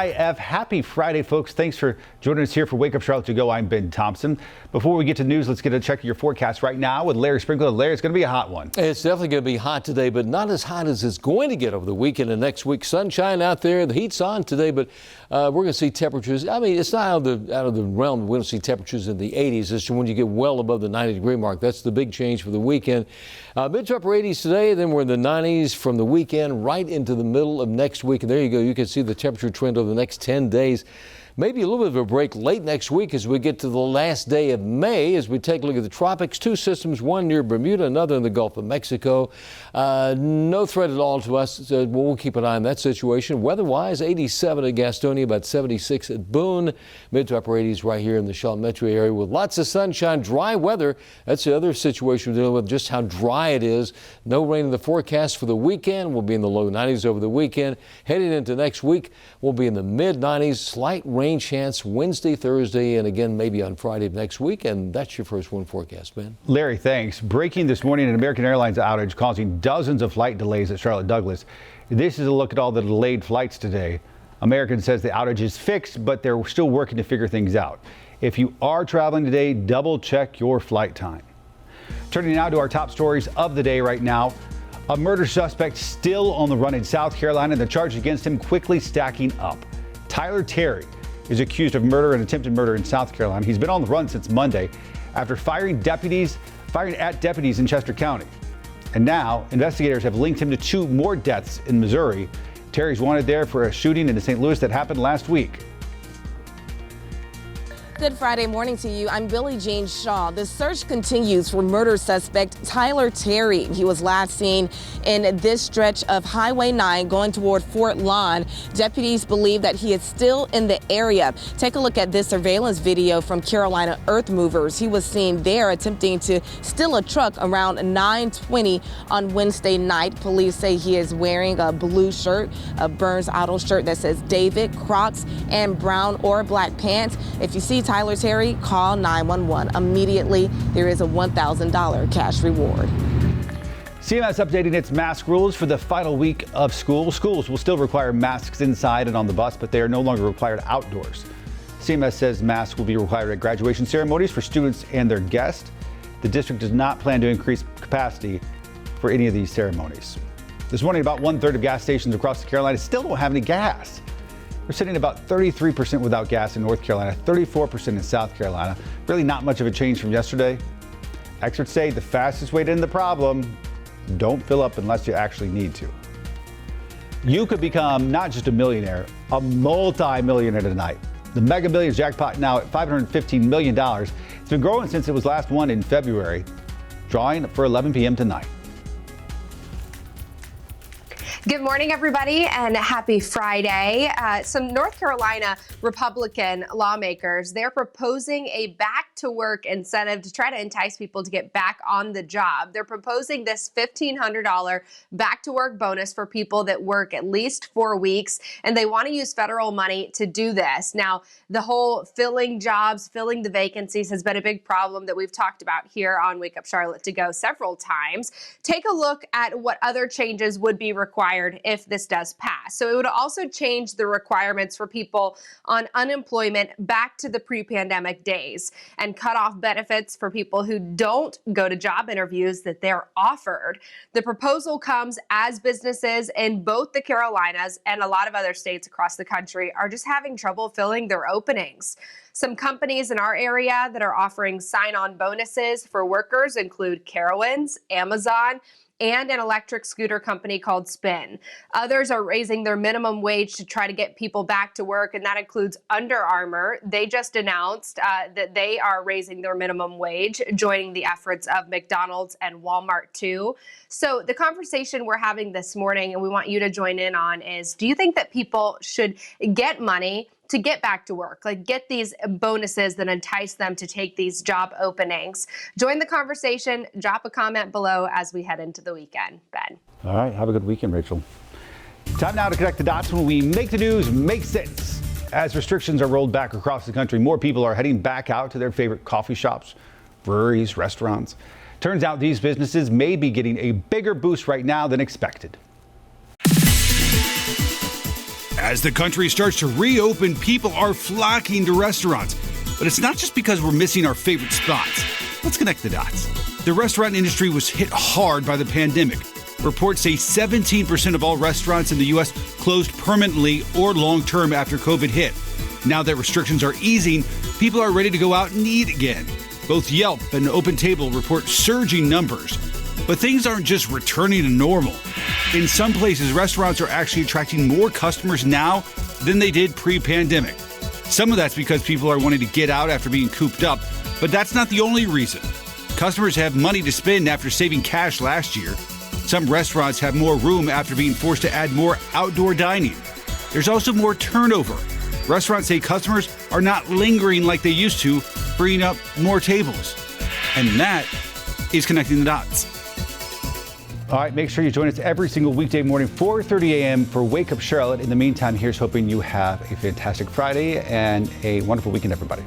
WIF. Happy Friday, folks. Thanks for joining us here for Wake Up Charlotte to Go. I'm Ben Thompson. Before we get to news, let's get a check of your forecast right now with Larry Sprinkler. Larry, it's going to be a hot one. It's definitely going to be hot today, but not as hot as it's going to get over the weekend and next week. Sunshine out there. The heat's on today, but we're going to see temperatures. I mean, it's not out of the realm. We don't see temperatures in the 80s. It's when you get well above the 90-degree mark. That's the big change for the weekend. Mid to upper 80s today, then we're in the 90s from the weekend right into the middle of next week. And there you go. You can see the temperature trend over the next 10 days. Maybe a little bit of a break late next week as we get to the last day of May as we take a look at the tropics. Two systems, one near Bermuda, another in the Gulf of Mexico. No threat at all to us. We'll keep an eye on that situation. Weather-wise, 87 at Gastonia, about 76 at Boone. Mid to upper 80s right here in the Charlotte metro area with lots of sunshine, dry weather. That's the other situation we're dealing with, just how dry it is. No rain in the forecast for the weekend. We'll be in the low 90s over the weekend. Heading into next week, we'll be in the mid-90s. Slight rain chance Wednesday, Thursday, and again maybe on Friday of next week. And that's your first one forecast, Ben. Larry, thanks. Breaking this morning, an American Airlines outage causing dozens of flight delays at Charlotte Douglas. This is a look at all the delayed flights today. American says the outage is fixed, but they're still working to figure things out. If you are traveling today, double check your flight time. Turning now to our top stories of the day right now. A murder suspect still on the run in South Carolina, and the charges against him quickly stacking up. Tyler Terry is accused of murder and attempted murder in South Carolina. He's been on the run since Monday after firing at deputies in Chester County. And now investigators have linked him to 2 more deaths in Missouri. Terry's wanted there for a shooting in St. Louis that happened last week. Good Friday morning to you. I'm Billie Jean Shaw. The search continues for murder suspect Tyler Terry. He was last seen in this stretch of Highway 9 going toward Fort Lawn. Deputies believe that he is still in the area. Take a look at this surveillance video from Carolina Earth Movers. He was seen there attempting to steal a truck around 9:20 on Wednesday night. Police say he is wearing a blue shirt, a Burns Auto shirt that says David, Crocs, and brown or black pants. If you see Tyler Terry, call 911 immediately. There is a $1,000 cash reward. CMS updating its mask rules for the final week of school. Schools will still require masks inside and on the bus, but they are no longer required outdoors. CMS says masks will be required at graduation ceremonies for students and their guests. The district does not plan to increase capacity for any of these ceremonies. This morning, about 1/3 of gas stations across the Carolinas still don't have any gas. We're sitting about 33% without gas in North Carolina, 34% in South Carolina. Really not much of a change from yesterday. Experts say the fastest way to end the problem, don't fill up unless you actually need to. You could become not just a millionaire, a multi-millionaire tonight. The Mega Millions jackpot now at $515 million. It's been growing since it was last won in February. Drawing for 11 p.m. tonight. Good morning, everybody, and happy Friday. Some North Carolina Republican lawmakers, they're proposing a back-to-work incentive to try to entice people to get back on the job. They're proposing this $1,500 back-to-work bonus for people that work at least 4 weeks, and they want to use federal money to do this. Now, the whole filling jobs, filling the vacancies has been a big problem that we've talked about here on Wake Up Charlotte to Go several times. Take a look at what other changes would be required if this does pass. So it would also change the requirements for people on unemployment back to the pre-pandemic days and cut off benefits for people who don't go to job interviews that they're offered. The proposal comes as businesses in both the Carolinas and a lot of other states across the country are just having trouble filling their openings. Some companies in our area that are offering sign-on bonuses for workers include Carowinds, Amazon, and an electric scooter company called Spin. Others are raising their minimum wage to try to get people back to work, and that includes Under Armour. They just announced that they are raising their minimum wage, joining the efforts of McDonald's and Walmart too. So the conversation we're having this morning, and we want you to join in on, is do you think that people should get money to get back to work, like get these bonuses that entice them to take these job openings? Join the conversation, drop a comment below as we head into the weekend. Ben. All right, have a good weekend, Rachel. Time now to connect the dots when we make the news make sense. As restrictions are rolled back across the country, more people are heading back out to their favorite coffee shops, breweries, restaurants. Turns out these businesses may be getting a bigger boost right now than expected. As the country starts to reopen, people are flocking to restaurants. But it's not just because we're missing our favorite spots. Let's connect the dots. The restaurant industry was hit hard by the pandemic. Reports say 17% of all restaurants in the U.S. closed permanently or long-term after COVID hit. Now that restrictions are easing, people are ready to go out and eat again. Both Yelp and OpenTable report surging numbers. But things aren't just returning to normal. In some places, restaurants are actually attracting more customers now than they did pre-pandemic. Some of that's because people are wanting to get out after being cooped up, but that's not the only reason. Customers have money to spend after saving cash last year. Some restaurants have more room after being forced to add more outdoor dining. There's also more turnover. Restaurants say customers are not lingering like they used to, freeing up more tables. And that is connecting the dots. All right, make sure you join us every single weekday morning, 4:30 a.m. for Wake Up Charlotte. In the meantime, here's hoping you have a fantastic Friday and a wonderful weekend, everybody.